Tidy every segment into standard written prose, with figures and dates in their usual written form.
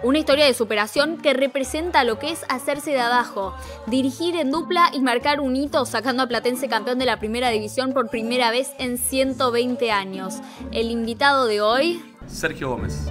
Una historia de superación que representa lo que es hacerse de abajo, dirigir en dupla y marcar un hito sacando a Platense campeón de la primera división por primera vez en 120 años. El invitado de hoy, Sergio Gómez.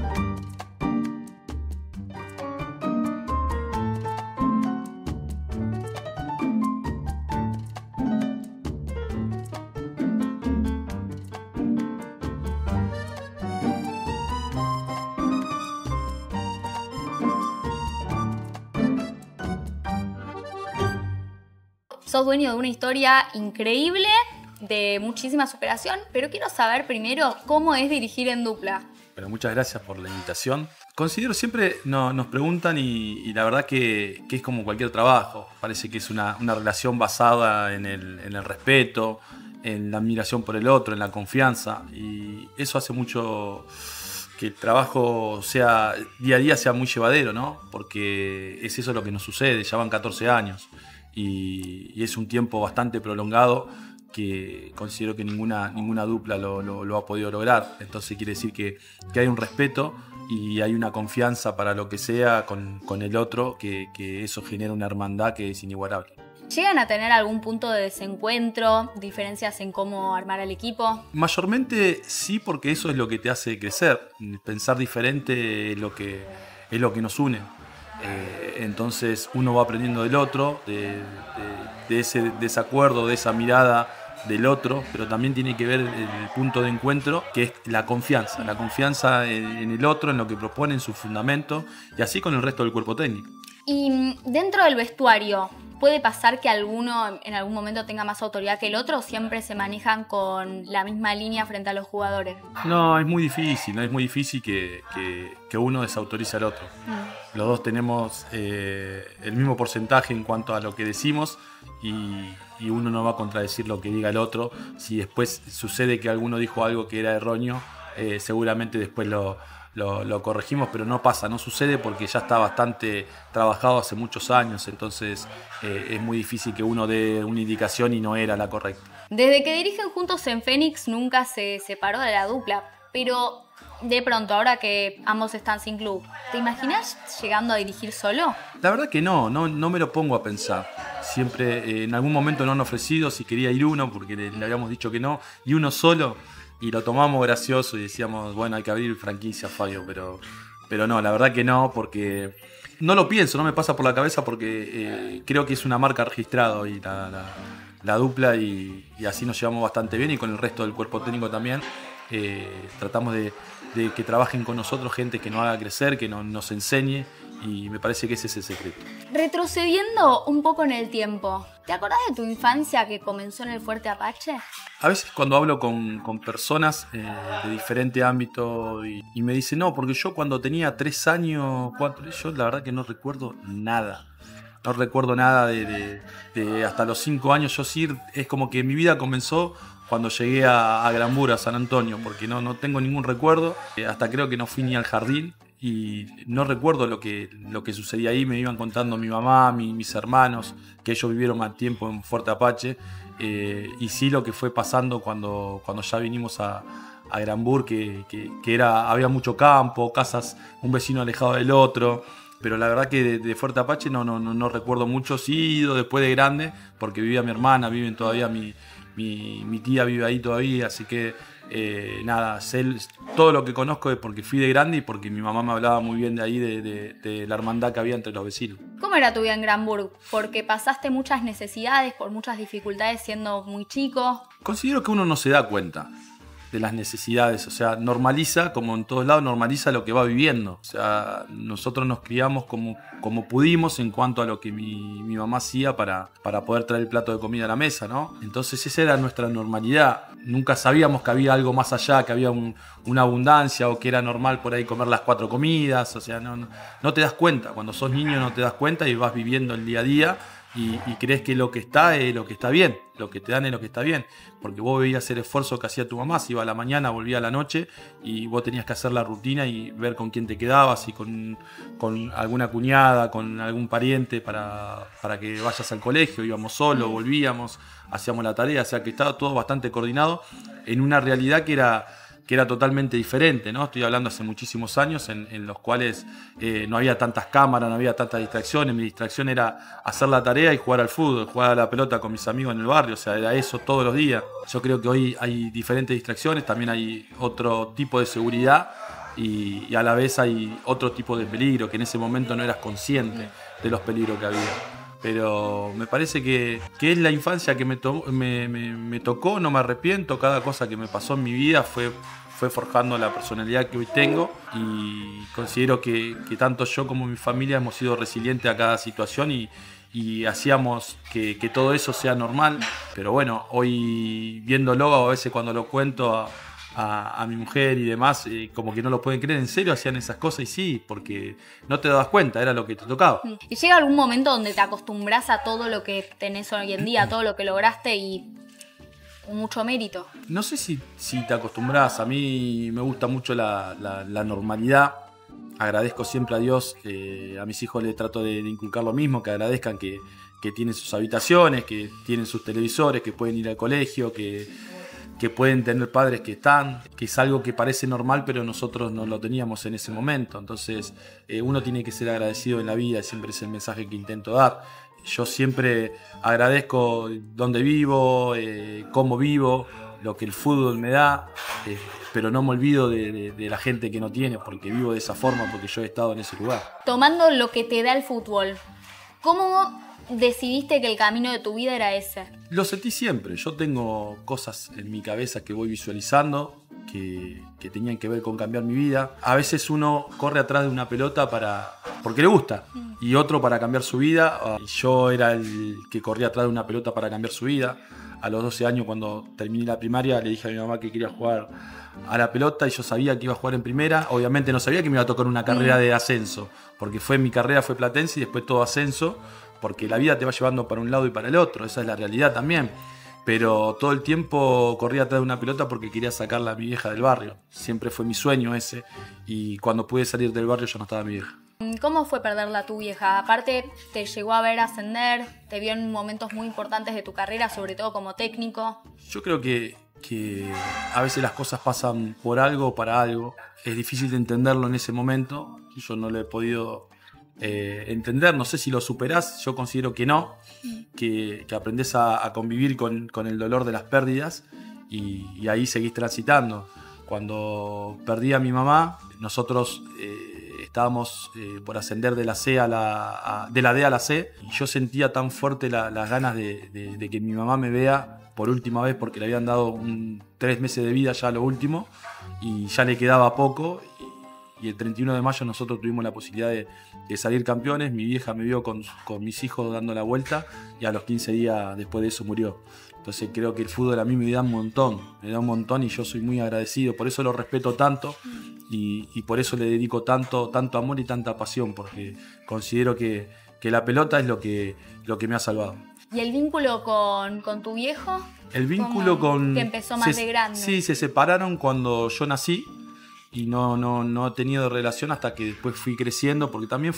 sos dueño de una historia increíble, de muchísima superación, pero quiero saber primero cómo es dirigir en dupla. Bueno, muchas gracias por la invitación. Considero siempre nos preguntan y la verdad que es como cualquier trabajo. Parece que es una relación basada en el respeto, en la admiración por el otro, en la confianza. Y eso hace mucho que el trabajo sea día a día sea muy llevadero, ¿no? Porque es eso lo que nos sucede, ya van 14 años. Y es un tiempo bastante prolongado que considero que ninguna dupla lo ha podido lograr. Entonces quiere decir que hay un respeto y hay una confianza para lo que sea con el otro, que eso genera una hermandad que es inigualable. ¿Llegan a tener algún punto de desencuentro, diferencias en cómo armar al equipo? Mayormente sí, porque eso es lo que te hace crecer. Pensar diferente es lo que nos une. Entonces uno va aprendiendo del otro, de ese desacuerdo, de esa mirada del otro, pero también tiene que ver el punto de encuentro, que es la confianza en el otro, en lo que propone, en su fundamento, y así con el resto del cuerpo técnico. Y dentro del vestuario, ¿puede pasar que alguno en algún momento tenga más autoridad que el otro o siempre se manejan con la misma línea frente a los jugadores? No, es muy difícil, ¿no? Es muy difícil que uno desautorice al otro. Los dos tenemos el mismo porcentaje en cuanto a lo que decimos y uno no va a contradecir lo que diga el otro. Si después sucede que alguno dijo algo que era erróneo, seguramente después lo corregimos, pero no pasa, no sucede porque ya está bastante trabajado hace muchos años, entonces es muy difícil que uno dé una indicación y no era la correcta. Desde que dirigen juntos en Fénix nunca se separó de la dupla, pero de pronto, ahora que ambos están sin club, ¿te imaginas llegando a dirigir solo? La verdad que no me lo pongo a pensar. Siempre en algún momento no han ofrecido si quería ir uno, porque le habíamos dicho que no, y uno solo. Y lo tomamos gracioso y decíamos, bueno, hay que abrir franquicia, Fabio, pero no, la verdad que no, porque no lo pienso, no me pasa por la cabeza porque creo que es una marca registrada y la dupla y así nos llevamos bastante bien y con el resto del cuerpo técnico también. Tratamos de que trabajen con nosotros gente que nos haga crecer, que nos enseñe y me parece que ese es el secreto. Retrocediendo un poco en el tiempo, ¿te acordás de tu infancia que comenzó en el Fuerte Apache? A veces cuando hablo con personas de diferente ámbito y me dicen, no, porque yo cuando tenía 3 años, 4, yo la verdad que no recuerdo nada. No recuerdo nada de hasta los 5 años. Yo sí, es como que mi vida comenzó cuando llegué a Granbur, a San Antonio, porque no tengo ningún recuerdo. Hasta creo que no fui ni al jardín y no recuerdo lo que sucedía ahí. Me iban contando mi mamá, mis hermanos, que ellos vivieron más tiempo en Fuerte Apache. Y sí lo que fue pasando cuando ya vinimos a Granbur, que había mucho campo, casas, un vecino alejado del otro. Pero la verdad que de Fuerte Apache no recuerdo mucho. Sí he ido después de grande, porque vivía mi hermana, viven todavía mi tía vive ahí todavía, así que nada, sé todo lo que conozco es porque fui de grande y porque mi mamá me hablaba muy bien de ahí, de la hermandad que había entre los vecinos. ¿Cómo era tu vida en Granbur? Porque pasaste muchas necesidades, por muchas dificultades siendo muy chico. Considero que uno no se da cuenta de las necesidades, o sea, normaliza, como en todos lados, normaliza lo que va viviendo. O sea, nosotros nos criamos como pudimos en cuanto a lo que mi mamá hacía para poder traer el plato de comida a la mesa, ¿no? Entonces esa era nuestra normalidad. Nunca sabíamos que había algo más allá, que había una abundancia o que era normal por ahí comer las 4 comidas. O sea, no te das cuenta. Cuando sos niño no te das cuenta y vas viviendo el día a día. Y crees que lo que está es lo que está bien, lo que te dan es lo que está bien, porque vos veías el esfuerzo que hacía tu mamá, si iba a la mañana, volvía a la noche y vos tenías que hacer la rutina y ver con quién te quedabas y con alguna cuñada, con algún pariente para que vayas al colegio, íbamos solos, volvíamos, hacíamos la tarea, o sea que estaba todo bastante coordinado en una realidad que que era totalmente diferente, ¿no? Estoy hablando hace muchísimos años en los cuales no había tantas cámaras, no había tantas distracciones. Mi distracción era hacer la tarea y jugar al fútbol, jugar a la pelota con mis amigos en el barrio, o sea, era eso todos los días. Yo creo que hoy hay diferentes distracciones, también hay otro tipo de seguridad y a la vez hay otro tipo de peligro, que en ese momento no eras consciente de los peligros que había. Pero me parece que es la infancia que me tocó, no me arrepiento. Cada cosa que me pasó en mi vida fue forjando la personalidad que hoy tengo, y considero que tanto yo como mi familia hemos sido resilientes a cada situación y hacíamos que todo eso sea normal. Pero bueno, hoy viéndolo, a veces cuando lo cuento a mi mujer y demás, como que no lo pueden creer. ¿En serio hacían esas cosas? Y sí, porque no te dabas cuenta, era lo que te tocaba. ¿Y llega algún momento donde te acostumbras a todo lo que tenés hoy en día, a todo lo que lograste y con mucho mérito? No sé si te acostumbras. A mí me gusta mucho la normalidad. Agradezco siempre a Dios. A mis hijos les trato de inculcar lo mismo, que agradezcan que tienen sus habitaciones, que tienen sus televisores, que pueden ir al colegio, que pueden tener padres que es algo que parece normal, pero nosotros no lo teníamos en ese momento. Entonces uno tiene que ser agradecido en la vida, siempre es el mensaje que intento dar. Yo siempre agradezco donde vivo, cómo vivo, lo que el fútbol me da, pero no me olvido de la gente que no tiene, porque vivo de esa forma, porque yo he estado en ese lugar. Tomando lo que te da el fútbol, ¿cómo decidiste que el camino de tu vida era ese? Lo sentí siempre. Yo tengo cosas en mi cabeza que voy visualizando que tenían que ver con cambiar mi vida. A veces uno corre atrás de una pelota porque le gusta, y otro para cambiar su vida. Yo era el que corría atrás de una pelota para cambiar su vida. A los 12 años, cuando terminé la primaria, le dije a mi mamá que quería jugar a la pelota, y yo sabía que iba a jugar en primera. Obviamente no sabía que me iba a tocar una carrera de ascenso, porque mi carrera fue Platense y después todo ascenso, porque la vida te va llevando para un lado y para el otro, esa es la realidad también. Pero todo el tiempo corría atrás de una pelota porque quería sacarla a mi vieja del barrio. Siempre fue mi sueño ese, y cuando pude salir del barrio ya no estaba mi vieja. ¿Cómo fue perderla a tu vieja? Aparte, te llegó a ver ascender, te vio en momentos muy importantes de tu carrera, sobre todo como técnico. Yo creo que a veces las cosas pasan por algo o para algo. Es difícil de entenderlo en ese momento. Yo no lo he podido entender. No sé si lo superás. Yo considero que no. Que aprendés a convivir con el dolor de las pérdidas, y ahí seguís transitando. Cuando perdí a mi mamá, nosotros estábamos por ascender de la D a la C, y yo sentía tan fuerte las ganas de que mi mamá me vea por última vez, porque le habían dado 3 meses de vida ya, lo último, y ya le quedaba poco. Y el 31 de mayo nosotros tuvimos la posibilidad de salir campeones. Mi vieja me vio con mis hijos dando la vuelta, y a los 15 días después de eso murió. Entonces creo que el fútbol a mí me da un montón, y yo soy muy agradecido. Por eso lo respeto tanto, y por eso le dedico tanto amor y tanta pasión, porque considero que la pelota es lo que me ha salvado. ¿Y el vínculo con tu viejo? El vínculo que empezó más de grande. Sí, se separaron cuando yo nací, y no he tenido relación hasta que después fui creciendo, porque también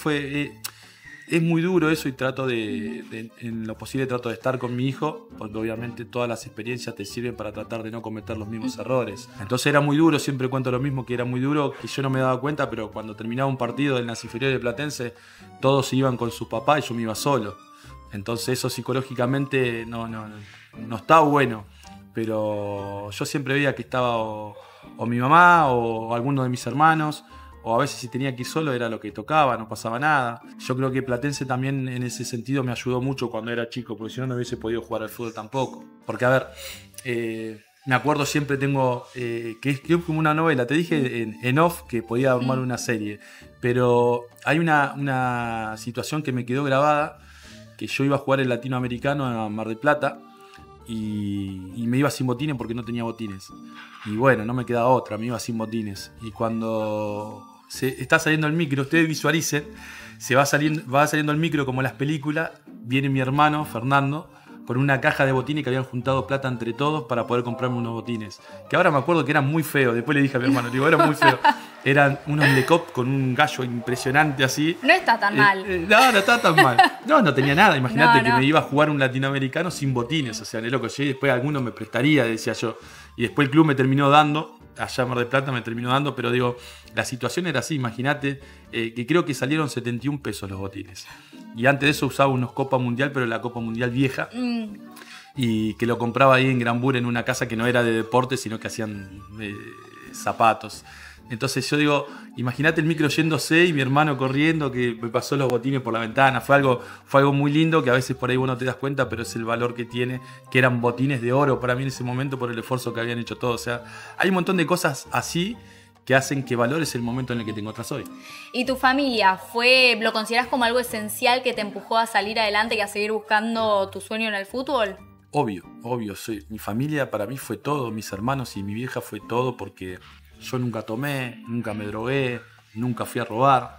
es muy duro eso, y trato en lo posible trato de estar con mi hijo, porque obviamente todas las experiencias te sirven para tratar de no cometer los mismos errores. Entonces era muy duro, siempre cuento lo mismo, que era muy duro, que yo no me daba cuenta, pero cuando terminaba un partido en las inferiores de Platense, todos se iban con su papá y yo me iba solo. Entonces eso psicológicamente no está bueno, pero yo siempre veía que estaba o mi mamá o alguno de mis hermanos, o a veces si tenía que ir solo era lo que tocaba, no pasaba nada. Yo creo que Platense también en ese sentido me ayudó mucho cuando era chico, porque si no hubiese podido jugar al fútbol tampoco. Porque a ver, me acuerdo siempre que es como una novela. Te dije en off que podía armar una serie, pero hay una situación que me quedó grabada, que yo iba a jugar el Latinoamericano a Mar del Plata, y me iba sin botines porque no tenía botines. Y bueno, no me quedaba otra, me iba sin botines. Y cuando está saliendo el micro, ustedes visualicen, va saliendo el micro como en las películas, viene mi hermano Fernando con una caja de botines que habían juntado plata entre todos para poder comprarme unos botines. Que ahora me acuerdo que eran muy feos. Después le dije a mi hermano, eran muy feos. Eran unos Lecop con un gallo impresionante así. No está tan mal. No está tan mal. No tenía nada. Imagínate que me iba a jugar un latinoamericano sin botines. O sea, de loco. Yo después alguno me prestaría, decía yo. Y después el club me terminó dando allá en Mar del Plata me terminó dando, pero digo, la situación era así, imagínate, que creo que salieron 71 pesos los botines. Y antes de eso usaba unos Copa Mundial, pero la Copa Mundial vieja. Y que lo compraba ahí en Granbur en una casa que no era de deporte, sino que hacían zapatos. Entonces yo digo, imagínate el micro yéndose y mi hermano corriendo, que me pasó los botines por la ventana. Fue algo muy lindo, que a veces por ahí vos no te das cuenta, pero es el valor que tiene, que eran botines de oro para mí en ese momento por el esfuerzo que habían hecho todos. O sea, hay un montón de cosas así que hacen que valores el momento en el que te encontrás hoy. ¿Y tu familia lo considerás como algo esencial que te empujó a salir adelante y a seguir buscando tu sueño en el fútbol? Obvio. Mi familia para mí fue todo, mis hermanos y mi vieja fue todo, porque yo nunca tomé, nunca me drogué, nunca fui a robar,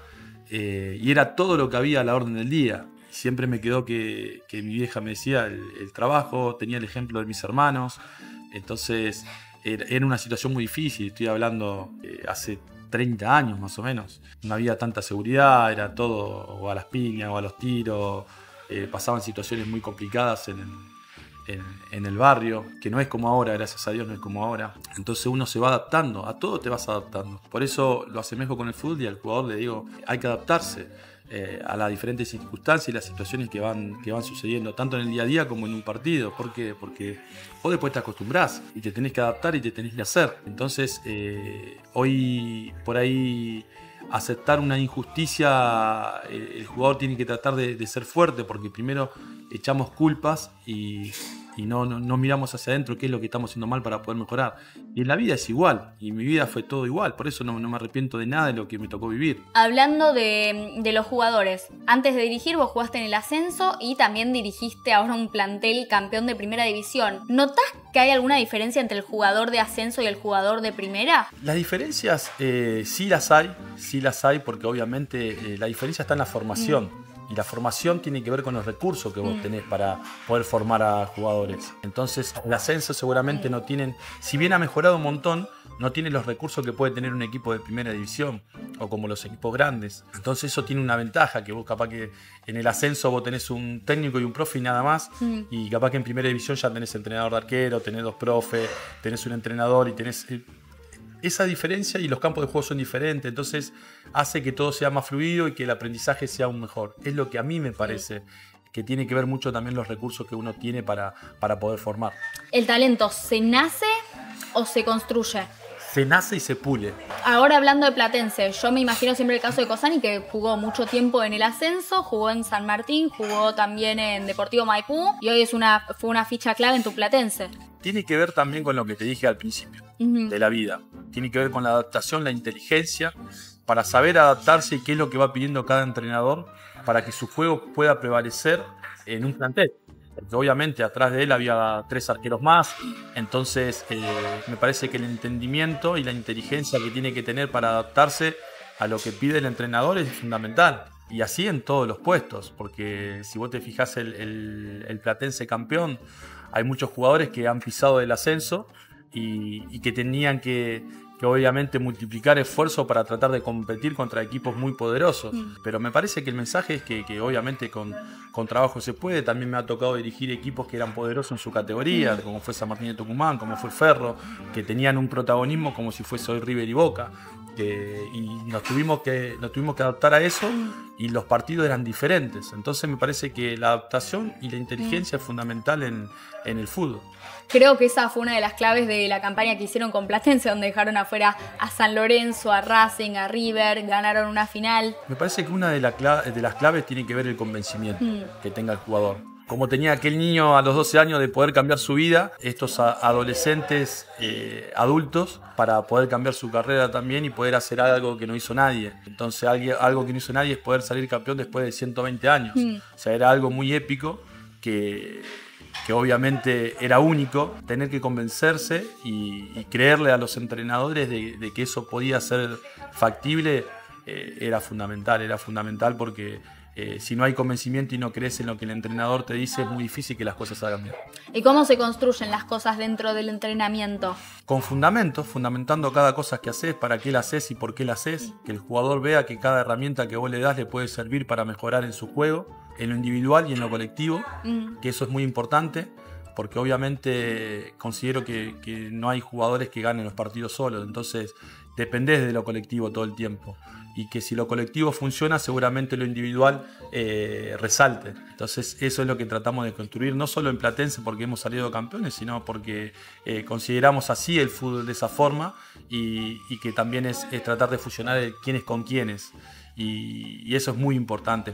y era todo lo que había a la orden del día. Siempre me quedó que mi vieja me decía el trabajo, tenía el ejemplo de mis hermanos, entonces era una situación muy difícil, estoy hablando hace 30 años más o menos. No había tanta seguridad, era todo o a las piñas o a los tiros, pasaban situaciones muy complicadas en el barrio, que no es como ahora, gracias a Dios no es como ahora. Entonces uno se va adaptando, a todo te vas adaptando. Por eso lo asemejo con el fútbol y al jugador le digo, hay que adaptarse a las diferentes circunstancias y las situaciones que van sucediendo, tanto en el día a día como en un partido. ¿Por qué? Porque vos después te acostumbrás y te tenés que adaptar y te tenés que hacer. Entonces hoy por ahí aceptar una injusticia, el jugador tiene que tratar de ser fuerte, porque primero echamos culpas y no miramos hacia adentro qué es lo que estamos haciendo mal para poder mejorar. Y en la vida es igual, y mi vida fue todo igual, por eso no me arrepiento de nada de lo que me tocó vivir. Hablando de los jugadores, antes de dirigir vos jugaste en el ascenso y también dirigiste ahora un plantel campeón de primera división. ¿Notás que hay alguna diferencia entre el jugador de ascenso y el jugador de primera? Las diferencias sí las hay, porque obviamente la diferencia está en la formación. Y la formación tiene que ver con los recursos que vos tenés para poder formar a jugadores. Entonces, el ascenso seguramente no tienen, si bien ha mejorado un montón, no tiene los recursos que puede tener un equipo de primera división o como los equipos grandes. Entonces eso tiene una ventaja, que vos capaz que en el ascenso vos tenés un técnico y un profe y nada más, y capaz que en primera división ya tenés entrenador de arquero, tenés 2 profes, tenés un entrenador y tenés... Esa diferencia, y los campos de juego son diferentes, entonces hace que todo sea más fluido y que el aprendizaje sea aún mejor. Es lo que a mí me parece que tiene que ver mucho también los recursos que uno tiene para poder formar. ¿El talento se nace o se construye? Se nace y se pule. Ahora hablando de Platense, yo me imagino siempre el caso de Cosani, que jugó mucho tiempo en el ascenso, jugó en San Martín, jugó también en Deportivo Maipú y hoy fue una ficha clave en tu Platense. Tiene que ver también con lo que te dije al principio de la vida. Tiene que ver con la adaptación, la inteligencia, para saber adaptarse y qué es lo que va pidiendo cada entrenador para que su juego pueda prevalecer en un plantel. Porque obviamente atrás de él había 3 arqueros más, entonces me parece que el entendimiento y la inteligencia que tiene que tener para adaptarse a lo que pide el entrenador es fundamental. Y así en todos los puestos, porque si vos te fijás el Platense campeón, hay muchos jugadores que han pisado el ascenso y que tenían que obviamente multiplicar esfuerzo para tratar de competir contra equipos muy poderosos. Pero me parece que el mensaje es que obviamente con trabajo se puede. También me ha tocado dirigir equipos que eran poderosos en su categoría, como fue San Martín de Tucumán, como fue Ferro, que tenían un protagonismo como si fuese hoy River y Boca. Y nos tuvimos que adaptar a eso, y los partidos eran diferentes. Entonces me parece que la adaptación y la inteligencia es fundamental en el fútbol. Creo que esa fue una de las claves de la campaña que hicieron con Platense, donde dejaron afuera a San Lorenzo, a Racing, a River, ganaron una final. Me parece que una de las claves tiene que ver el convencimiento que tenga el jugador. Como tenía aquel niño a los 12 años de poder cambiar su vida, estos adolescentes adultos, para poder cambiar su carrera también y poder hacer algo que no hizo nadie. Entonces algo que no hizo nadie es poder salir campeón después de 120 años. O sea, era algo muy épico que obviamente era único. Tener que convencerse y creerle a los entrenadores de que eso podía ser factible era fundamental porque si no hay convencimiento y no crees en lo que el entrenador te dice, es muy difícil que las cosas salgan bien. ¿Y cómo se construyen las cosas dentro del entrenamiento? Con fundamentos, fundamentando cada cosa que haces, para qué la haces y por qué la haces, que el jugador vea que cada herramienta que vos le das le puede servir para mejorar en su juego, en lo individual y en lo colectivo, que eso es muy importante. porque obviamente considero que no hay jugadores que ganen los partidos solos, entonces dependés de lo colectivo todo el tiempo. Y que si lo colectivo funciona, seguramente lo individual resalte. Entonces eso es lo que tratamos de construir, no solo en Platense porque hemos salido campeones, sino porque consideramos así el fútbol de esa forma y que también es tratar de fusionar el quiénes con quiénes. Y eso es muy importante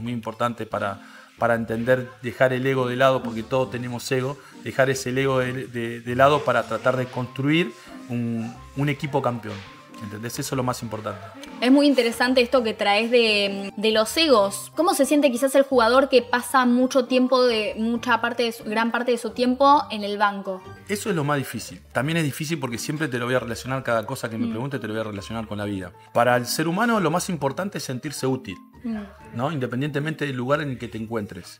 para entender, dejar el ego de lado, porque todos tenemos ego, dejar ese ego de lado para tratar de construir un equipo campeón. ¿Entendés? Eso es lo más importante. Es muy interesante esto que traes de los egos. ¿Cómo se siente quizás el jugador que pasa mucho tiempo, gran parte de su tiempo en el banco? Eso es lo más difícil. También es difícil porque siempre te lo voy a relacionar, cada cosa que me pregunte te lo voy a relacionar con la vida. Para el ser humano lo más importante es sentirse útil, ¿no? Independientemente del lugar en el que te encuentres.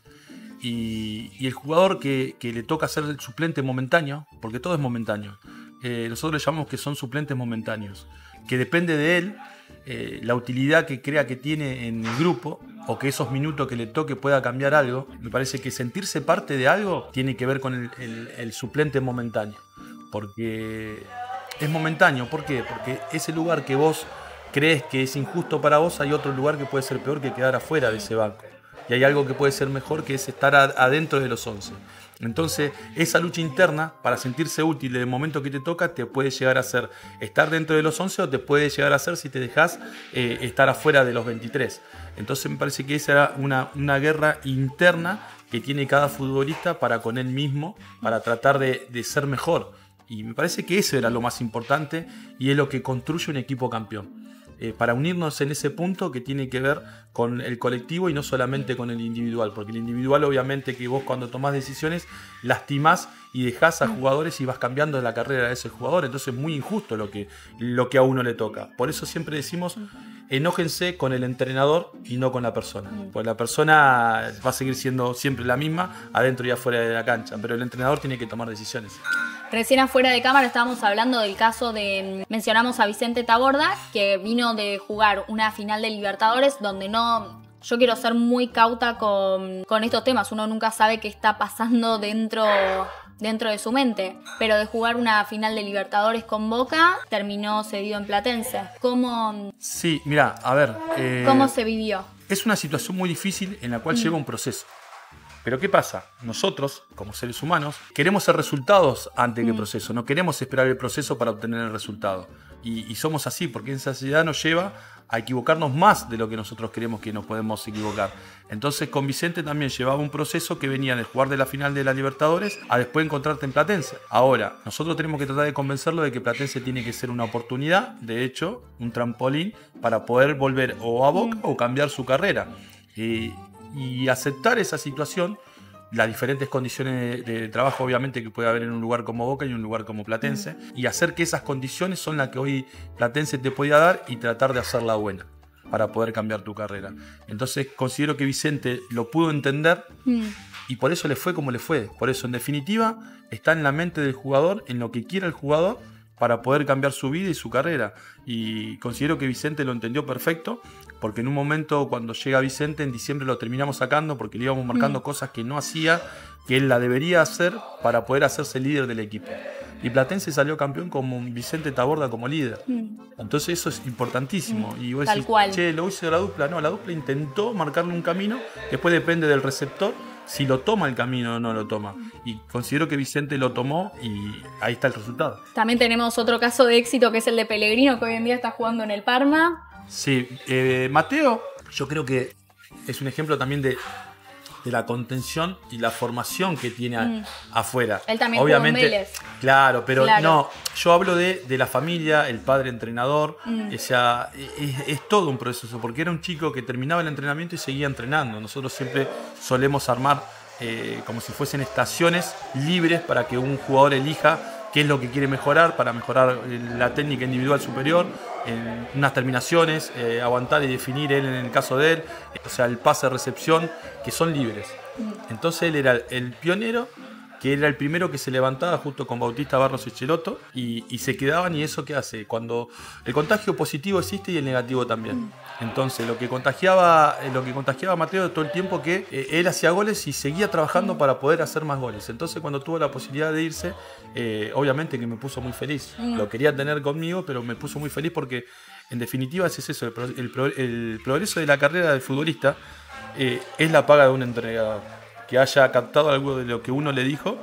Y el jugador que le toca ser el suplente momentáneo, porque todo es momentáneo, nosotros le llamamos que son suplentes momentáneos, que depende de él la utilidad que crea que tiene en el grupo, o que esos minutos que le toque pueda cambiar algo. Me parece que sentirse parte de algo tiene que ver con el suplente momentáneo, porque es momentáneo. ¿Por qué? Porque ese lugar que vos crees que es injusto para vos, hay otro lugar que puede ser peor que quedar afuera de ese banco. Y hay algo que puede ser mejor, que es estar adentro de los 11. Entonces, esa lucha interna para sentirse útil en el momento que te toca te puede llegar a ser estar dentro de los 11 o te puede llegar a ser, si te dejas, estar afuera de los 23. Entonces me parece que esa era una guerra interna que tiene cada futbolista para con él mismo, para tratar de ser mejor. Y me parece que eso era lo más importante y es lo que construye un equipo campeón. Para unirnos en ese punto que tiene que ver con el colectivo y no solamente con el individual, porque el individual obviamente que vos cuando tomás decisiones lastimás y dejás a jugadores y vas cambiando la carrera de ese jugador, entonces es muy injusto lo que a uno le toca. Por eso siempre decimos, enójense con el entrenador y no con la persona, porque la persona va a seguir siendo siempre la misma adentro y afuera de la cancha, pero el entrenador tiene que tomar decisiones. Recién afuera de cámara estábamos hablando del caso mencionamos a Vicente Taborda, que vino de jugar una final de Libertadores donde yo quiero ser muy cauta con estos temas, uno nunca sabe qué está pasando dentro de su mente, pero de jugar una final de Libertadores con Boca, terminó cedido en Platense. Sí, mira, a ver. ¿Cómo se vivió? Es una situación muy difícil en la cual lleva un proceso. Pero ¿qué pasa? Nosotros, como seres humanos, queremos el resultados antes que el proceso. No queremos esperar el proceso para obtener el resultado. Y somos así, porque esa sociedad nos lleva a equivocarnos más de lo que nosotros creemos que nos podemos equivocar. Entonces con Vicente también llevaba un proceso que venía de jugar de la final de la Libertadores a después encontrarte en Platense. Ahora, nosotros tenemos que tratar de convencerlo de que Platense tiene que ser una oportunidad, de hecho, un trampolín para poder volver o a Boca o cambiar su carrera. Y aceptar esa situación, las diferentes condiciones de trabajo obviamente que puede haber en un lugar como Boca y un lugar como Platense, y hacer que esas condiciones son las que hoy Platense te podía dar y tratar de hacerla buena para poder cambiar tu carrera. Entonces considero que Vicente lo pudo entender y por eso le fue como le fue. Por eso en definitiva está en la mente del jugador, en lo que quiera el jugador, para poder cambiar su vida y su carrera. Y considero que Vicente lo entendió perfecto, porque en un momento cuando llega Vicente, en diciembre lo terminamos sacando porque le íbamos marcando cosas que no hacía, que él la debería hacer para poder hacerse líder del equipo. Y Platense salió campeón con Vicente Taborda como líder. Entonces eso es importantísimo. Y vos decís, che, lo hizo la dupla. No, la dupla intentó marcarle un camino, después depende del receptor si lo toma el camino o no lo toma. Y considero que Vicente lo tomó y ahí está el resultado. También tenemos otro caso de éxito que es el de Pellegrino, que hoy en día está jugando en el Parma. Sí, Mateo, yo creo que es un ejemplo también de la contención y la formación que tiene afuera. Él también obviamente, jugó en Vélez. Claro, pero no, yo hablo de la familia, el padre entrenador, o sea, es todo un proceso, porque era un chico que terminaba el entrenamiento y seguía entrenando. Nosotros siempre solemos armar como si fuesen estaciones libres para que un jugador elija qué es lo que quiere mejorar, para mejorar la técnica individual superior, en unas terminaciones, aguantar y definir él en el caso de él, o sea, el pase de recepción, que son libres. Entonces él era el pionero que era el primero que se levantaba junto con Bautista, Barros y Cheloto, y se quedaban. ¿Y eso qué hace? Cuando el contagio positivo existe y el negativo también. Entonces lo que contagiaba a Mateo todo el tiempo, que él hacía goles y seguía trabajando para poder hacer más goles. Entonces cuando tuvo la posibilidad de irse, obviamente que me puso muy feliz. Lo quería tener conmigo, pero me puso muy feliz porque en definitiva es eso, el progreso de la carrera del futbolista es la paga de un entrenador. Que haya captado algo de lo que uno le dijo,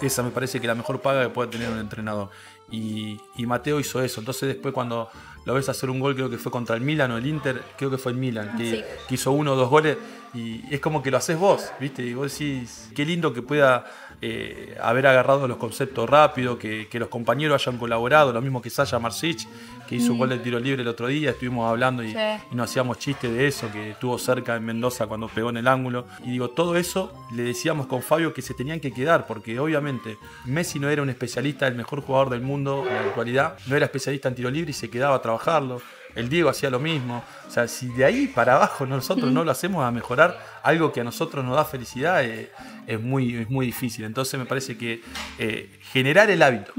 esa me parece que es la mejor paga que puede tener un entrenador. Y Mateo hizo eso. Entonces después cuando lo ves hacer un gol, creo que fue contra el Milan o el Inter, creo que fue el Milan, que hizo 1 o 2 goles, y es como que lo haces vos, ¿viste? Y vos decís, qué lindo que pueda haber agarrado los conceptos rápido, que los compañeros hayan colaborado, lo mismo que Sasha Marsic, que hizo un gol de tiro libre el otro día, estuvimos hablando y nos hacíamos chistes de eso, que estuvo cerca en Mendoza cuando pegó en el ángulo. Y digo, todo eso le decíamos con Fabio que se tenían que quedar, porque obviamente Messi no era un especialista, el mejor jugador del mundo en la actualidad, no era especialista en tiro libre y se quedaba a trabajarlo. El Diego hacía lo mismo. O sea, si de ahí para abajo nosotros no lo hacemos a mejorar algo que a nosotros nos da felicidad, es muy difícil. Entonces me parece que generar el hábito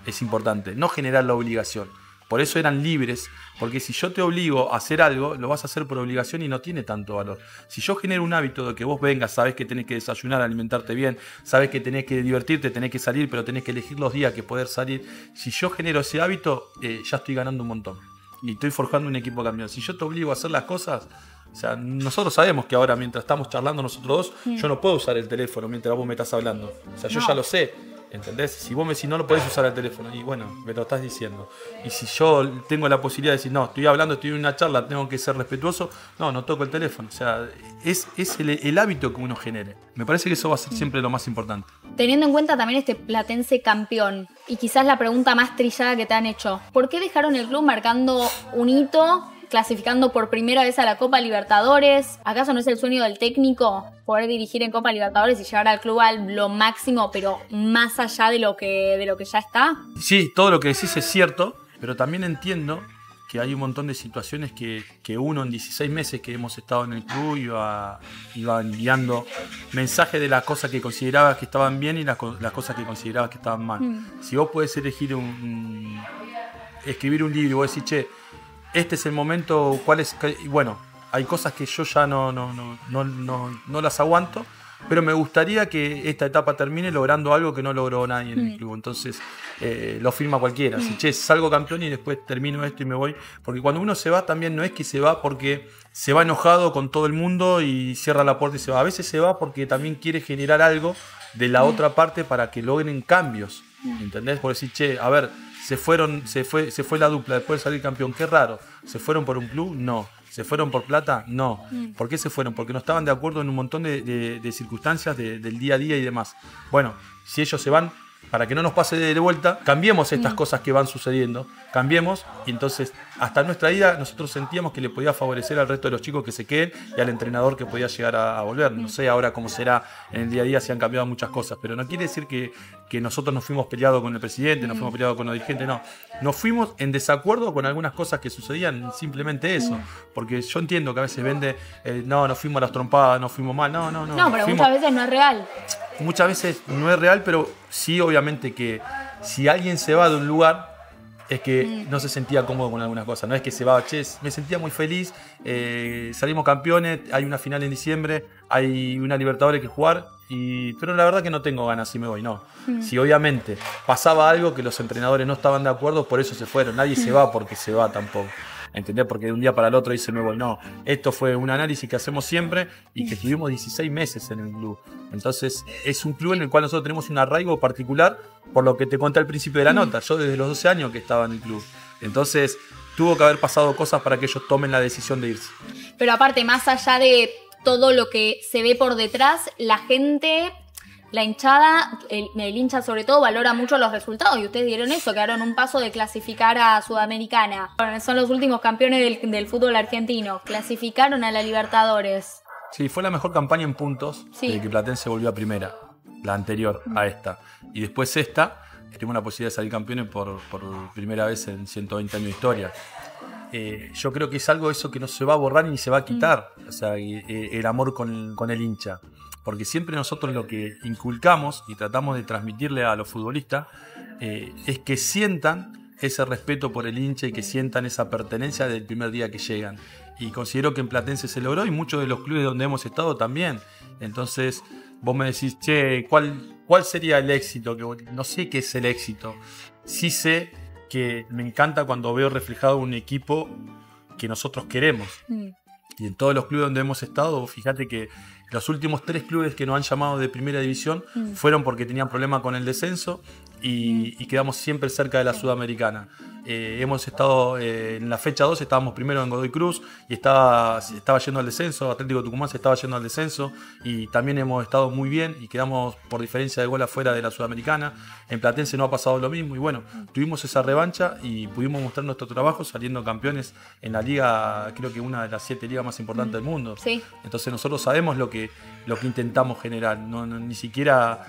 es importante, no generar la obligación. Por eso eran libres, porque si yo te obligo a hacer algo, lo vas a hacer por obligación y no tiene tanto valor. Si yo genero un hábito de que vos vengas, sabés que tenés que desayunar, alimentarte bien, sabés que tenés que divertirte, tenés que salir, pero tenés que elegir los días que poder salir. Si yo genero ese hábito, ya estoy ganando un montón. Y estoy forjando un equipo campeón. Si yo te obligo a hacer las cosas, o sea, nosotros sabemos que ahora mientras estamos charlando nosotros dos, yo no puedo usar el teléfono mientras vos me estás hablando. O sea, yo ya lo sé, ¿entendés? Si vos me decís no lo podés usar el teléfono, y bueno, me lo estás diciendo. Y si yo tengo la posibilidad de decir, no, estoy hablando, estoy en una charla, tengo que ser respetuoso, no toco el teléfono. O sea, es el hábito que uno genere. Me parece que eso va a ser siempre lo más importante. Teniendo en cuenta también este Platense campeón, y quizás la pregunta más trillada que te han hecho, ¿por qué dejaron el club marcando un hito, clasificando por primera vez a la Copa Libertadores? ¿Acaso no es el sueño del técnico poder dirigir en Copa Libertadores y llevar al club a lo máximo, pero más allá de lo que ya está? Sí, todo lo que decís es cierto, pero también entiendo que hay un montón de situaciones que uno en 16 meses que hemos estado en el club iba enviando mensajes de las cosas que considerabas que estaban bien y las cosas que considerabas que estaban mal. Si vos podés elegir escribir un libro y vos decís, che, este es el momento, ¿cuál es? Bueno, hay cosas que yo ya no las aguanto, pero me gustaría que esta etapa termine logrando algo que no logró nadie en el club. Entonces lo firma cualquiera. Si che, salgo campeón y después termino esto y me voy. Porque cuando uno se va también no es que se va porque se va enojado con todo el mundo y cierra la puerta y se va. A veces se va porque también quiere generar algo de la otra parte para que logren cambios. ¿Entendés? Por decir, che, a ver, se fue la dupla después de salir campeón. Qué raro. ¿Se fueron por un club? No. ¿Se fueron por plata? No. ¿Por qué se fueron? Porque no estaban de acuerdo en un montón de circunstancias del día a día y demás. Bueno, si ellos se van, para que no nos pase de vuelta, cambiemos estas cosas que van sucediendo, cambiemos, y entonces hasta nuestra ida nosotros sentíamos que le podía favorecer al resto de los chicos que se queden y al entrenador que podía llegar a volver. No sé ahora cómo será en el día a día, si han cambiado muchas cosas, pero no quiere decir que nosotros nos fuimos peleados con el presidente, nos fuimos peleados con los dirigentes, no. Nos fuimos en desacuerdo con algunas cosas que sucedían, simplemente eso. Porque yo entiendo que a veces vende, no, nos fuimos a las trompadas, nos fuimos mal, no. No, pero muchas veces no es real. Muchas veces no es real, pero sí, obviamente que si alguien se va de un lugar es que no se sentía cómodo con algunas cosas. No es que se va, che, me sentía muy feliz, salimos campeones, hay una final en diciembre, hay una Libertadores que jugar, pero la verdad que no tengo ganas y me voy, no. Si obviamente pasaba algo que los entrenadores no estaban de acuerdo, por eso se fueron. Nadie se va porque se va tampoco. ¿Entendés? Porque de un día para el otro dice me voy. No, esto fue un análisis que hacemos siempre y que estuvimos 16 meses en el club. Entonces es un club en el cual nosotros tenemos un arraigo particular, por lo que te conté al principio de la nota. Yo desde los 12 años que estaba en el club. Entonces tuvo que haber pasado cosas para que ellos tomen la decisión de irse. Pero aparte, más allá de todo lo que se ve por detrás, la gente, la hinchada, el hincha sobre todo, valora mucho los resultados. Y ustedes dieron eso, quedaron un paso de clasificar a Sudamericana. Bueno, son los últimos campeones del fútbol argentino. Clasificaron a la Libertadores. Sí, fue la mejor campaña en puntos desde que Platense volvió a primera, la anterior a esta. Y después esta, tuvimos la posibilidad de salir campeones por primera vez en 120 años de historia. Yo creo que es algo eso que no se va a borrar ni se va a quitar, o sea, el amor con el hincha. porque siempre nosotros lo que inculcamos y tratamos de transmitirle a los futbolistas es que sientan ese respeto por el hincha y que sientan esa pertenencia del primer día que llegan. Y considero que en Platense se logró y muchos de los clubes donde hemos estado también. Entonces vos me decís, che, ¿cuál sería el éxito? No sé qué es el éxito. Sí sé que me encanta cuando veo reflejado un equipo que nosotros queremos. Y en todos los clubes donde hemos estado, fíjate que los últimos 3 clubes que nos han llamado de primera división fueron porque tenían problemas con el descenso y quedamos siempre cerca de la Sudamericana. Hemos estado en la fecha 2, estábamos primero en Godoy Cruz y estaba yendo al descenso. Atlético Tucumán se estaba yendo al descenso y también hemos estado muy bien y quedamos por diferencia de gol afuera de la Sudamericana. En Platense no ha pasado lo mismo y bueno, tuvimos esa revancha y pudimos mostrar nuestro trabajo saliendo campeones en la liga, creo que una de las 7 ligas más importantes del mundo. Sí. Entonces nosotros sabemos lo que intentamos generar, ni siquiera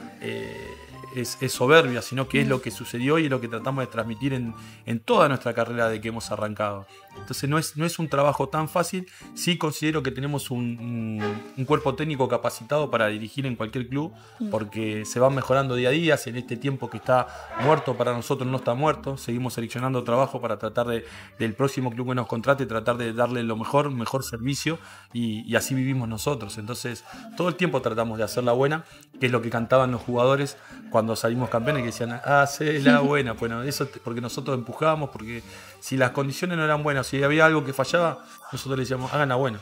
es soberbia, sino que es lo que sucedió y es lo que tratamos de transmitir en toda nuestra carrera de que hemos arrancado. Entonces no es un trabajo tan fácil. Sí considero que tenemos un cuerpo técnico capacitado para dirigir en cualquier club, porque se van mejorando día a día. Si en este tiempo que está muerto para nosotros no está muerto, seguimos seleccionando trabajo para tratar del próximo club que nos contrate, tratar de darle lo mejor servicio y así vivimos nosotros. Entonces todo el tiempo tratamos de hacer la buena, que es lo que cantaban los jugadores cuando salimos campeones, que decían, sé la buena. Bueno, eso porque nosotros empujábamos, porque si las condiciones no eran buenas, si había algo que fallaba, nosotros le decíamos, hagan la buena.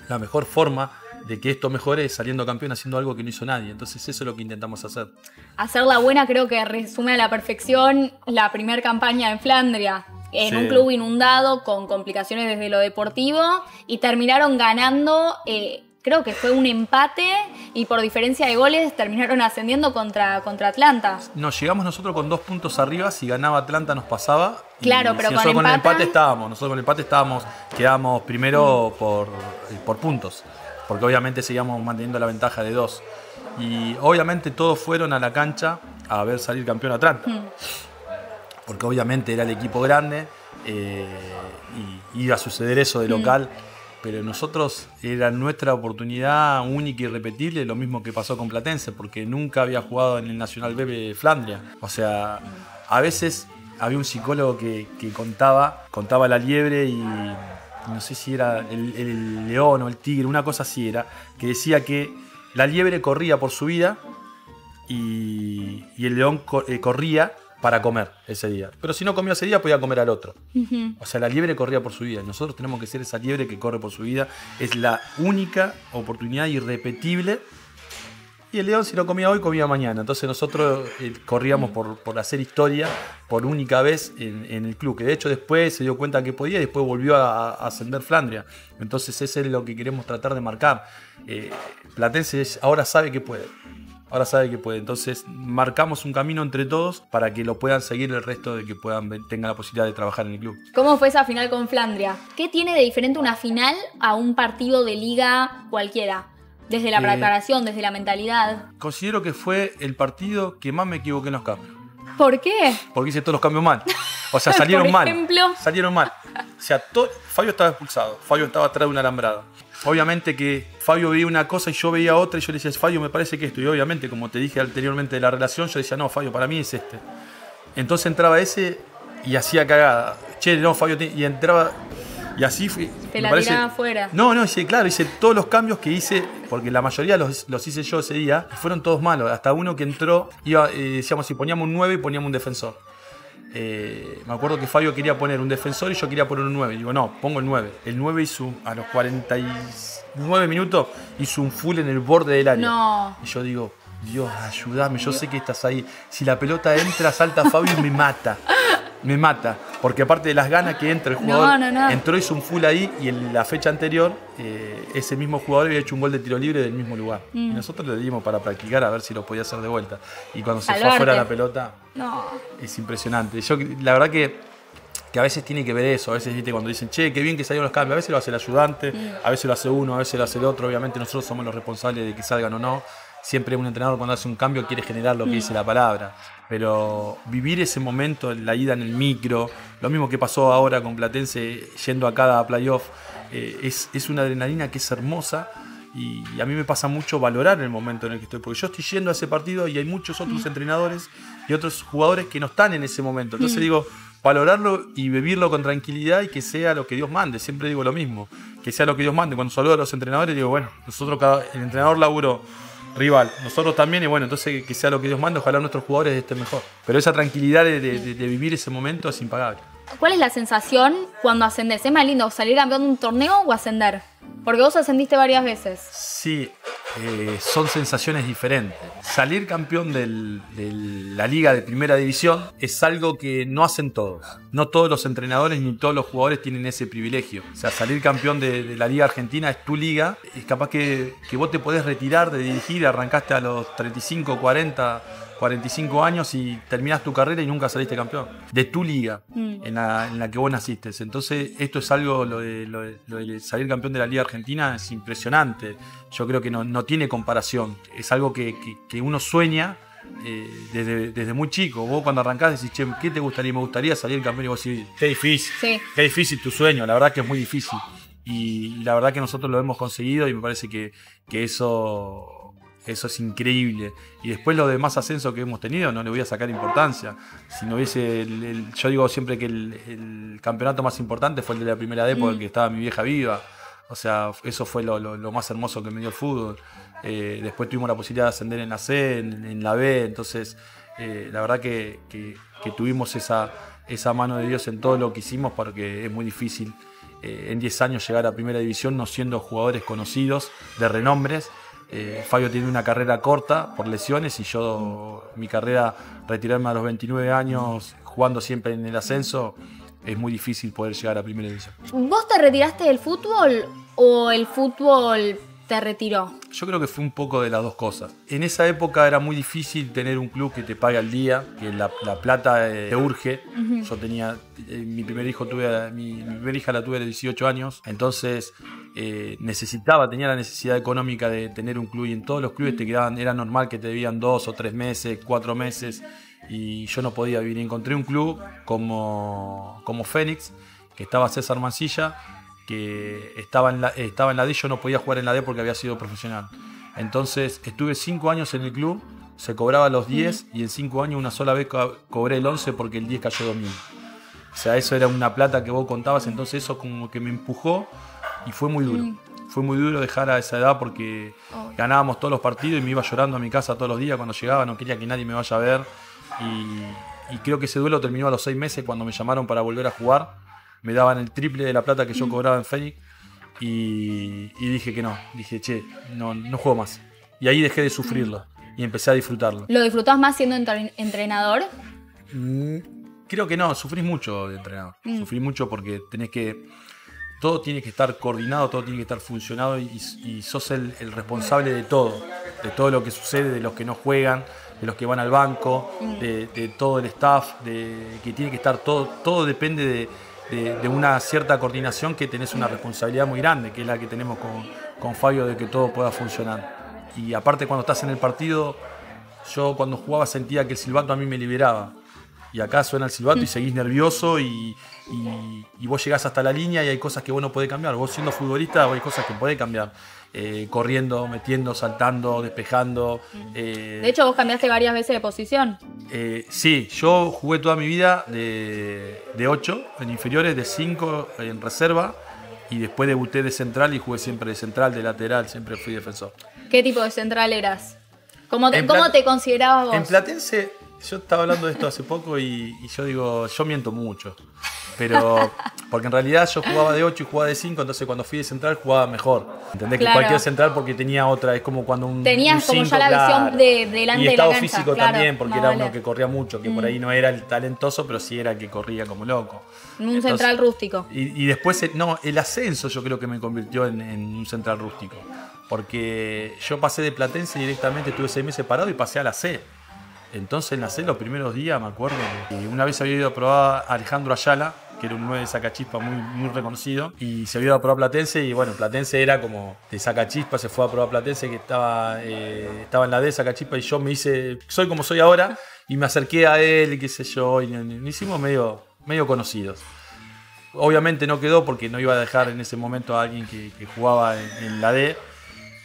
La mejor forma de que esto mejore es saliendo campeón haciendo algo que no hizo nadie. Entonces eso es lo que intentamos hacer. Hacer la buena creo que resume a la perfección la primera campaña en Flandria. En un club inundado, con complicaciones desde lo deportivo, y terminaron ganando... creo que fue un empate y por diferencia de goles terminaron ascendiendo contra Atlanta. Nos llegamos nosotros con 2 puntos arriba, si ganaba Atlanta nos pasaba. Claro, pero si nosotros con el empate estábamos, quedábamos primero por puntos, porque obviamente seguíamos manteniendo la ventaja de 2. Y obviamente todos fueron a la cancha a ver salir campeón Atlanta, porque obviamente era el equipo grande y iba a suceder eso de local. Pero nosotros era nuestra oportunidad única y irrepetible, lo mismo que pasó con Platense, porque nunca había jugado en el Nacional B de Flandria. O sea, a veces había un psicólogo que contaba la liebre y no sé si era el león o el tigre, una cosa así era, que decía que la liebre corría por su vida y el león corría para comer ese día. Pero si no comía ese día, podía comer al otro. O sea, la liebre corría por su vida. Y nosotros tenemos que ser esa liebre que corre por su vida. Es la única oportunidad irrepetible. Y el león, si no comía hoy, comía mañana. Entonces nosotros corríamos por hacer historia por única vez en el club. Que de hecho después se dio cuenta que podía y después volvió a ascender Flandria. Entonces ese es lo que queremos tratar de marcar. Platense ahora sabe que puede. Entonces marcamos un camino entre todos para que lo puedan seguir el resto, de que tengan la posibilidad de trabajar en el club. ¿Cómo fue esa final con Flandria? ¿Qué tiene de diferente una final a un partido de liga cualquiera? Desde la preparación, desde la mentalidad. Considero que fue el partido que más me equivoqué en los cambios. ¿Por qué? Porque hice todos los cambios mal. O sea, salieron mal. Salieron mal. O sea, Fabio estaba expulsado. Fabio estaba atrás de una alambrada. Obviamente que Fabio veía una cosa y yo veía otra y yo le decía, Fabio, me parece que esto. Y obviamente, como te dije anteriormente de la relación, yo decía, no, Fabio, para mí es este. Entonces entraba ese y hacía cagada. Che, no, Fabio, y entraba... Y así fui. Te la tiraba afuera. No, hice todos los cambios que hice, porque la mayoría los hice yo ese día, y fueron todos malos. Hasta uno que entró, decíamos, si poníamos un 9 y poníamos un defensor. Me acuerdo que Fabio quería poner un defensor y yo quería poner un 9. Y digo, no, pongo el 9. El 9 hizo, a los 49 minutos, hizo un full en el borde del área. No. Y yo digo, Dios, ayúdame, yo sé que estás ahí. Si la pelota entra, salta Fabio y me mata. Me mata, porque aparte de las ganas que entra el jugador, entró, hizo un full ahí y en la fecha anterior ese mismo jugador había hecho un gol de tiro libre del mismo lugar. Y nosotros le dimos para practicar a ver si lo podía hacer de vuelta. Y cuando se fue afuera la pelota, es impresionante. Yo, la verdad que a veces tiene que ver eso. A veces, ¿viste? Cuando dicen, che, qué bien que salieron los cambios, a veces lo hace el ayudante, a veces lo hace uno, a veces lo hace el otro. Obviamente nosotros somos los responsables de que salgan o no. Siempre un entrenador cuando hace un cambio quiere generar lo que dice la palabra. Pero vivir ese momento, la ida en el micro, lo mismo que pasó ahora con Platense yendo a cada playoff, es una adrenalina que es hermosa Y a mí me pasa mucho valorar el momento en el que estoy, porque yo estoy yendo a ese partido y hay muchos otros entrenadores y otros jugadores que no están en ese momento. Entonces digo, valorarlo y vivirlo con tranquilidad y que sea lo que Dios mande. Siempre digo lo mismo, que sea lo que Dios mande. Cuando saludo a los entrenadores digo, bueno, el entrenador laburo rival, nosotros también, y bueno, entonces que sea lo que Dios mande, ojalá nuestros jugadores estén mejor. Pero esa tranquilidad de vivir ese momento es impagable. ¿Cuál es la sensación cuando ascendés? ¿Es más lindo salir campeón de un torneo o ascender? Porque vos ascendiste varias veces. Sí, son sensaciones diferentes. Salir campeón de la liga de primera división es algo que no hacen todos. No todos los entrenadores ni todos los jugadores tienen ese privilegio. O sea, salir campeón de la liga argentina es tu liga. Es capaz que vos te podés retirar de dirigir, arrancaste a los 35, 40... 45 años y terminás tu carrera y nunca saliste campeón de tu liga en la que vos naciste. Entonces esto es algo, lo de salir campeón de la Liga Argentina es impresionante. Yo creo que no tiene comparación. Es algo que uno sueña desde muy chico. Vos cuando arrancás decís, che, ¿qué te gustaría? Me gustaría salir campeón. Y vos decís, qué difícil, qué difícil tu sueño. La verdad que es muy difícil. Y la verdad que nosotros lo hemos conseguido y me parece que eso es increíble. Y después los demás ascensos que hemos tenido no le voy a sacar importancia. Si no hubiese yo digo siempre que el campeonato más importante fue el de la primera D, porque estaba mi vieja viva. O sea, eso fue lo más hermoso que me dio el fútbol. Después tuvimos la posibilidad de ascender en la C, en la B. Entonces la verdad que tuvimos esa mano de Dios en todo lo que hicimos, porque es muy difícil en 10 años llegar a primera división no siendo jugadores conocidos, de renombres. Fabio tiene una carrera corta por lesiones y yo, mi carrera, retirarme a los 29 años jugando siempre en el ascenso, es muy difícil poder llegar a primera división. ¿Vos te retiraste del fútbol o el fútbol te retiró? Yo creo que fue un poco de las dos cosas. En esa época era muy difícil tener un club que te pague al día, que la plata te urge. Yo tenía, mi primer hija la tuve a los 18 años, entonces tenía la necesidad económica de tener un club, y en todos los clubes te quedaban, era normal que te debían 2 o 3 meses, 4 meses, y yo no podía vivir. Encontré un club como Fénix, que estaba César Mancilla, que estaba en la D. Yo no podía jugar en la D porque había sido profesional. Entonces estuve 5 años en el club, se cobraba los 10 y en 5 años una sola vez cobré el 11 porque el 10 cayó domingo. O sea, eso era una plata que vos contabas, entonces eso como que me empujó y fue muy duro. Fue muy duro dejar a esa edad porque ganábamos todos los partidos y me iba llorando a mi casa todos los días cuando llegaba, no quería que nadie me vaya a ver. Y creo que ese duelo terminó a los 6 meses cuando me llamaron para volver a jugar. Me daban el triple de la plata que yo cobraba en Fénix y dije que no. Dije, che, no juego más. Y ahí dejé de sufrirlo y empecé a disfrutarlo. ¿Lo disfrutás más siendo entrenador? Creo que no, sufrís mucho de entrenador. Sufrís mucho porque todo tiene que estar coordinado, todo tiene que estar funcionado y sos el responsable de todo lo que sucede, de los que no juegan, de los que van al banco, de todo el staff, que tiene que estar todo depende de una cierta coordinación, que tenés una responsabilidad muy grande, que es la que tenemos con Fabio, de que todo pueda funcionar. Y aparte, cuando estás en el partido, yo cuando jugaba sentía que el silbato a mí me liberaba. Y acá suena el silbato y seguís nervioso y vos llegás hasta la línea y hay cosas que vos no podés cambiar. Vos siendo futbolista hay cosas que podés cambiar. Corriendo, metiendo, saltando, despejando. De hecho, vos cambiaste varias veces de posición. Sí, yo jugué toda mi vida de 8 en inferiores, de 5 en reserva, y después debuté de central y jugué siempre de central, de lateral, siempre fui defensor. ¿Qué tipo de central eras? ¿Cómo te considerabas vos? En Platense, yo estaba hablando de esto hace poco y yo digo, yo miento mucho. Pero, porque en realidad yo jugaba de 8 y jugaba de 5, entonces cuando fui de central jugaba mejor. ¿Entendés? Claro. Que cualquier central porque tenía otra, es como cuando tenías un como 5, ya la visión de delante de la cancha. Y estado físico también, porque era vale. Uno que corría mucho, que por ahí no era el talentoso, pero sí era el que corría como loco. Un central rústico. Y después, el ascenso yo creo que me convirtió en un central rústico. Porque yo pasé de Platense directamente, estuve 6 meses parado y pasé a la C. Entonces en la C los primeros días me acuerdo que una vez había ido a probar a Alejandro Ayala, que era un 9 de Sacachispa muy reconocido, y se había ido a probar Platense, y bueno, Platense era como de Sacachispa, se fue a probar Platense, que estaba en la D de Sacachispa, y yo me hice, soy como soy ahora, y me acerqué a él, y qué sé yo, y nos hicimos medio conocidos. Obviamente no quedó porque no iba a dejar en ese momento a alguien que jugaba en la D,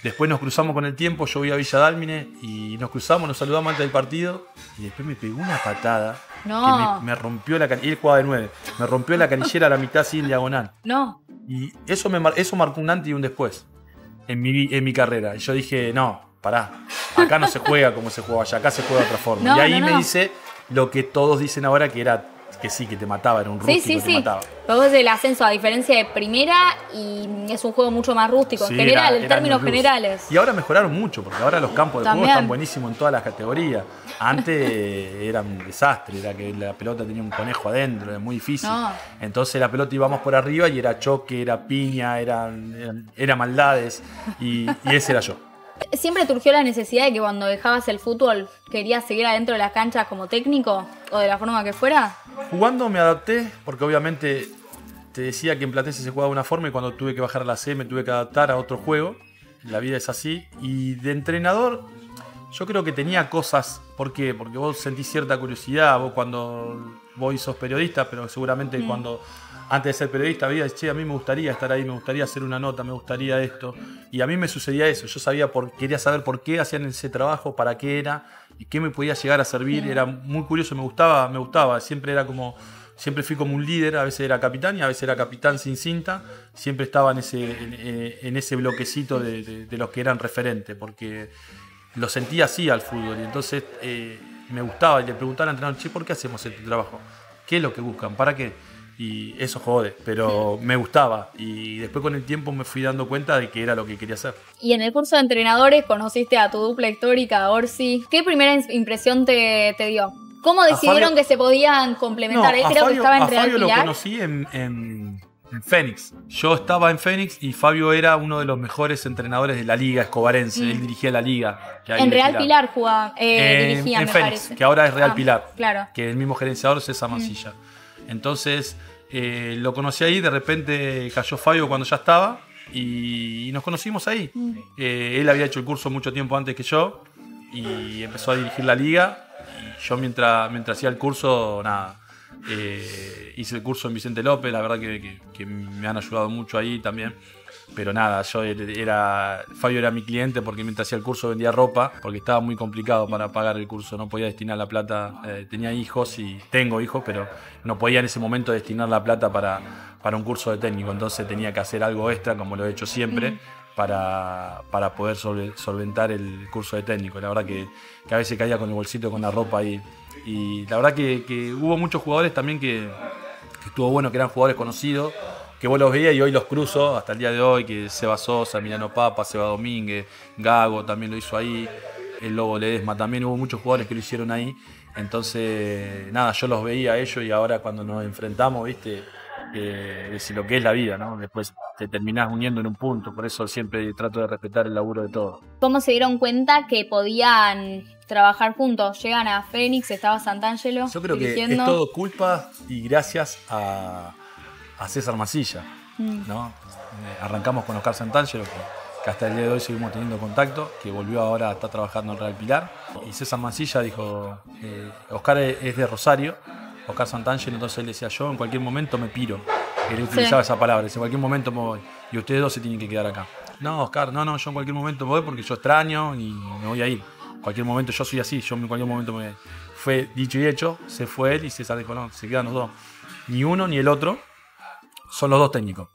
Después nos cruzamos con el tiempo, yo voy a Villa Dálmine y nos cruzamos, nos saludamos antes del partido y después me pegó una patada que me rompió la canillera. Y él jugaba de 9, me rompió la canillera a la mitad así en diagonal. No. Y eso marcó un antes y un después en mi carrera. Y yo dije, no, pará, acá no se juega como se jugaba allá, acá se juega de otra forma. Y ahí me dice lo que todos dicen ahora, que era que sí, que te mataba, era un rústico que te mataba. Luego es el ascenso, a diferencia de primera, y es un juego mucho más rústico, en general, en términos generales. Y ahora mejoraron mucho, porque ahora los campos de juego están buenísimos en todas las categorías. Antes era un desastre, era que la pelota tenía un conejo adentro, era muy difícil. Entonces la pelota íbamos por arriba y era choque, era piña, era maldades, y ese era yo. ¿Siempre surgió la necesidad de que cuando dejabas el fútbol querías seguir adentro de las canchas como técnico o de la forma que fuera? Jugando me adapté, porque obviamente te decía que en Platense se jugaba de una forma y cuando tuve que bajar a la C me tuve que adaptar a otro juego. La vida es así. Y de entrenador yo creo que tenía cosas. ¿Por qué? Porque vos sentís cierta curiosidad. Vos cuando vos sos periodista, pero seguramente cuando... Antes de ser periodista, a mí me gustaría estar ahí, me gustaría hacer una nota, me gustaría esto. Y a mí me sucedía eso. Yo quería saber por qué hacían ese trabajo, para qué era y qué me podía llegar a servir. Era muy curioso, me gustaba. Siempre fui como un líder, a veces era capitán y a veces era capitán sin cinta. Siempre estaba en ese bloquecito de los que eran referentes, porque lo sentía así al fútbol. Y entonces me gustaba y le preguntaba al entrenador, ¿por qué hacemos este trabajo? ¿Qué es lo que buscan? ¿Para qué? Y eso jode, pero me gustaba. Y después con el tiempo me fui dando cuenta de que era lo que quería hacer. Y en el curso de entrenadores conociste a tu dupla histórica, a Orsi. ¿Qué primera impresión te dio? ¿Cómo decidieron que se podían complementar? Él creo que estaba en Real Pilar. Fabio lo conocí en Fénix. Yo estaba en Fénix y Fabio era uno de los mejores entrenadores de la liga escobarense. Él dirigía la liga. En Real Pilar jugaba, dirigía, en me Fénix, parece. Que ahora es Real Pilar. Claro. Que el mismo gerenciador, César Mancilla. Entonces... lo conocí ahí, de repente cayó Fabio cuando ya estaba y nos conocimos ahí. Él había hecho el curso mucho tiempo antes que yo y empezó a dirigir la liga. Y yo mientras hacía el curso, hice el curso en Vicente López, la verdad que me han ayudado mucho ahí también. Pero nada, Fabio era mi cliente porque mientras hacía el curso vendía ropa, porque estaba muy complicado para pagar el curso, no podía destinar la plata, tenía hijos y tengo hijos, pero no podía en ese momento destinar la plata para un curso de técnico, entonces tenía que hacer algo extra, como lo he hecho siempre, para poder solventar el curso de técnico. La verdad que a veces caía con el bolsito con la ropa ahí. Y la verdad que hubo muchos jugadores también que estuvo bueno, que eran jugadores conocidos, que vos los veías y hoy los cruzo hasta el día de hoy, que Seba Sosa, Emiliano Papa, Seba Domínguez, Gago también lo hizo ahí, el Lobo Ledesma, también hubo muchos jugadores que lo hicieron ahí. Entonces, yo los veía a ellos y ahora cuando nos enfrentamos, viste, es lo que es la vida, ¿no? Después te terminás uniendo en un punto, por eso siempre trato de respetar el laburo de todos. ¿Cómo se dieron cuenta que podían trabajar juntos? Llegan a Fénix, estaba Santangelo. Yo creo dirigiendo. Que es todo culpa y gracias a César Mancilla, ¿no? Arrancamos con Oscar Santangelo, que hasta el día de hoy seguimos teniendo contacto, que volvió ahora, está trabajando en Real Pilar. Y César Mancilla dijo, Oscar es de Rosario, Oscar Santangelo, entonces él decía, yo en cualquier momento me piro. Él utilizaba esa palabra, en cualquier momento me voy. Y ustedes dos se tienen que quedar acá. No, Oscar, no, yo en cualquier momento me voy porque yo extraño y me voy a ir. En cualquier momento yo soy así, yo en cualquier momento me voy. Fue dicho y hecho, se fue él y César dijo, no, se quedan los dos. Ni uno ni el otro. Son los dos técnicos.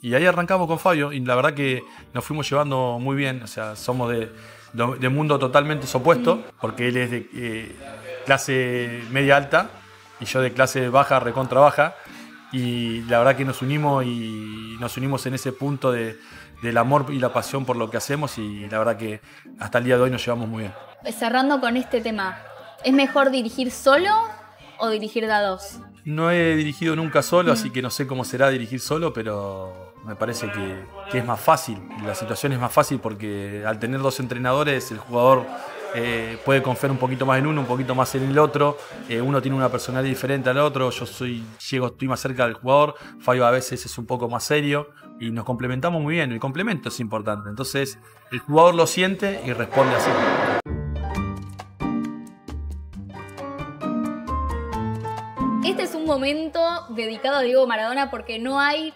Y ahí arrancamos con Fabio y la verdad que nos fuimos llevando muy bien. O sea, somos de mundo totalmente opuesto, porque él es de clase media alta y yo de clase baja, recontra baja. Y la verdad que nos unimos en ese punto del amor y la pasión por lo que hacemos y la verdad que hasta el día de hoy nos llevamos muy bien. Cerrando con este tema, ¿es mejor dirigir solo o dirigir de a dos? No he dirigido nunca solo, así que no sé cómo será dirigir solo, pero me parece que es más fácil. La situación es más fácil porque al tener dos entrenadores, el jugador puede confiar un poquito más en uno, un poquito más en el otro. Uno tiene una personalidad diferente al otro. Yo estoy más cerca del jugador. Fabio a veces es un poco más serio y nos complementamos muy bien. El complemento es importante. Entonces el jugador lo siente y responde así. Este es un momento dedicado a Diego Maradona porque no hay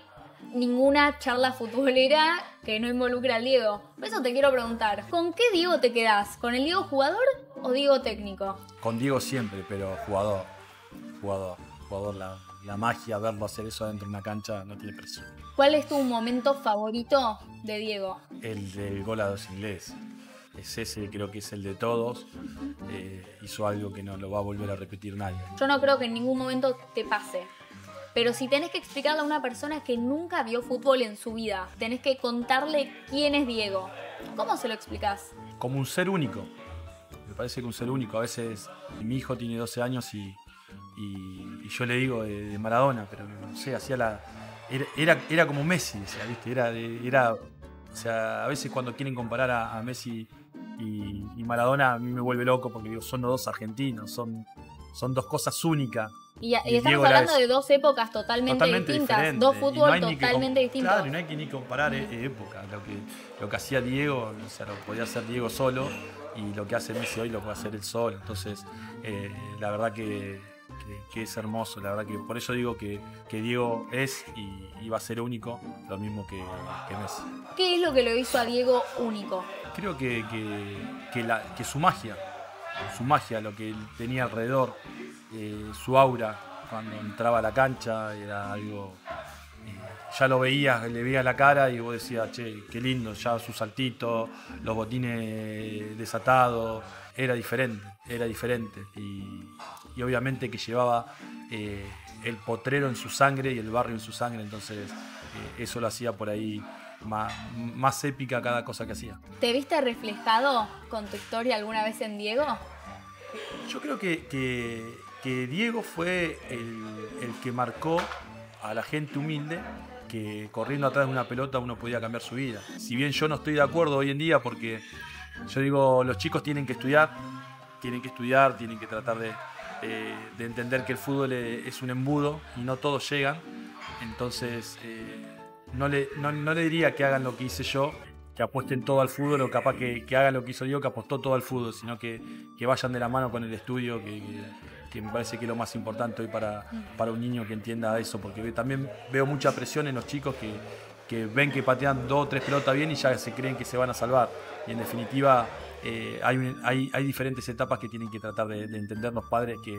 ninguna charla futbolera que no involucre al Diego. Por eso te quiero preguntar, ¿con qué Diego te quedás? ¿Con el Diego jugador o Diego técnico? Con Diego siempre, pero jugador. La magia, verlo hacer eso dentro de una cancha no tiene precio. ¿Cuál es tu momento favorito de Diego? El del gol a Dos Ingles. Es ese, creo que es el de todos. Hizo algo que no lo va a volver a repetir nadie. Yo no creo que en ningún momento te pase. Pero si tenés que explicarle a una persona que nunca vio fútbol en su vida, tenés que contarle quién es Diego. ¿Cómo se lo explicás? Como un ser único. Me parece que un ser único. A veces mi hijo tiene 12 años y yo le digo de Maradona, pero no sé, hacía era como Messi, decía, ¿viste? O sea, a veces cuando quieren comparar a Messi y Maradona, a mí me vuelve loco porque digo, son los dos argentinos, son dos cosas únicas. Y estamos hablando de dos épocas totalmente distintas, diferentes. Dos fútbol totalmente distintos. Claro, y no hay que ni comparar épocas. Lo que hacía Diego, o sea, lo podía hacer Diego solo, y lo que hace Messi hoy lo puede hacer él solo. Entonces, la verdad que es hermoso, la verdad que por eso digo que Diego es y va a ser único, lo mismo que Messi. ¿Qué es lo que lo hizo a Diego único? Creo que su magia, lo que él tenía alrededor, su aura cuando entraba a la cancha era algo, ya lo veías, le veías la cara y vos decías, che, qué lindo, ya su saltito, los botines desatados, era diferente y obviamente que llevaba el potrero en su sangre y el barrio en su sangre, entonces eso lo hacía por ahí más épica cada cosa que hacía. ¿Te viste reflejado con tu historia alguna vez en Diego? Yo creo que Diego fue el que marcó a la gente humilde que corriendo atrás de una pelota uno podía cambiar su vida. Si bien yo no estoy de acuerdo hoy en día porque yo digo, los chicos tienen que estudiar, tienen que tratar de entender que el fútbol es un embudo y no todos llegan. Entonces, no le diría que hagan lo que hice yo, que apuesten todo al fútbol, o capaz que hagan lo que hizo Diego, que apostó todo al fútbol, sino que vayan de la mano con el estudio, que me parece que es lo más importante hoy para un niño que entienda eso, porque también veo mucha presión en los chicos que ven que patean 2 o 3 pelotas bien y ya se creen que se van a salvar. Y en definitiva hay diferentes etapas que tienen que tratar de entender los padres que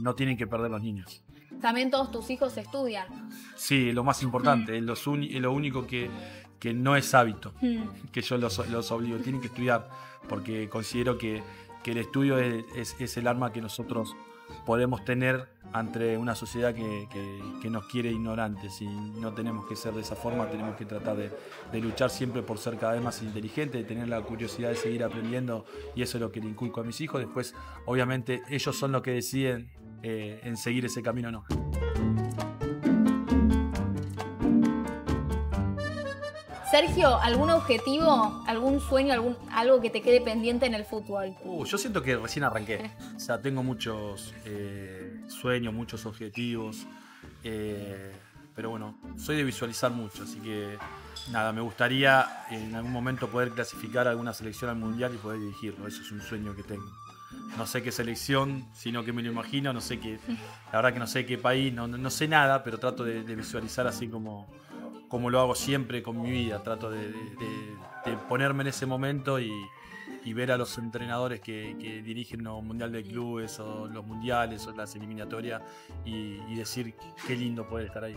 no tienen que perder los niños. También todos tus hijos estudian. Sí, lo más importante, es lo único que no es hábito, que yo los obligo, tienen que estudiar, porque considero que el estudio es el arma que nosotros podemos tener ante una sociedad que nos quiere ignorantes, y no tenemos que ser de esa forma, tenemos que tratar de luchar siempre por ser cada vez más inteligentes, de tener la curiosidad de seguir aprendiendo, y eso es lo que le inculco a mis hijos. Después, obviamente, ellos son los que deciden en seguir ese camino o no. Sergio, ¿algún objetivo, algún sueño, algo que te quede pendiente en el fútbol? Yo siento que recién arranqué. O sea, tengo muchos sueños, muchos objetivos. Pero bueno, soy de visualizar mucho. Así que nada, me gustaría en algún momento poder clasificar a alguna selección al mundial y poder dirigirlo. Eso es un sueño que tengo. No sé qué selección, sino que me lo imagino. La verdad que no sé qué país, no sé nada, pero trato de visualizar así como lo hago siempre con mi vida. Trato de ponerme en ese momento y ver a los entrenadores que dirigen los mundiales de clubes o los mundiales o las eliminatorias y decir qué lindo poder estar ahí.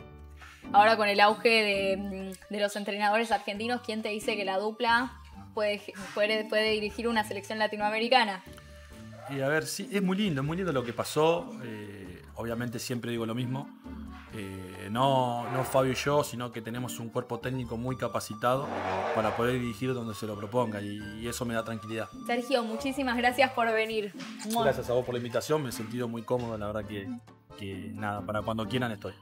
Ahora con el auge de los entrenadores argentinos, ¿quién te dice que la dupla puede dirigir una selección latinoamericana? Y a ver, sí, es muy lindo lo que pasó. Obviamente siempre digo lo mismo. No Fabio y yo, sino que tenemos un cuerpo técnico muy capacitado para poder dirigir donde se lo proponga, y eso me da tranquilidad. Sergio, muchísimas gracias por venir. Gracias a vos por la invitación, me he sentido muy cómodo, la verdad que nada, para cuando quieran estoy.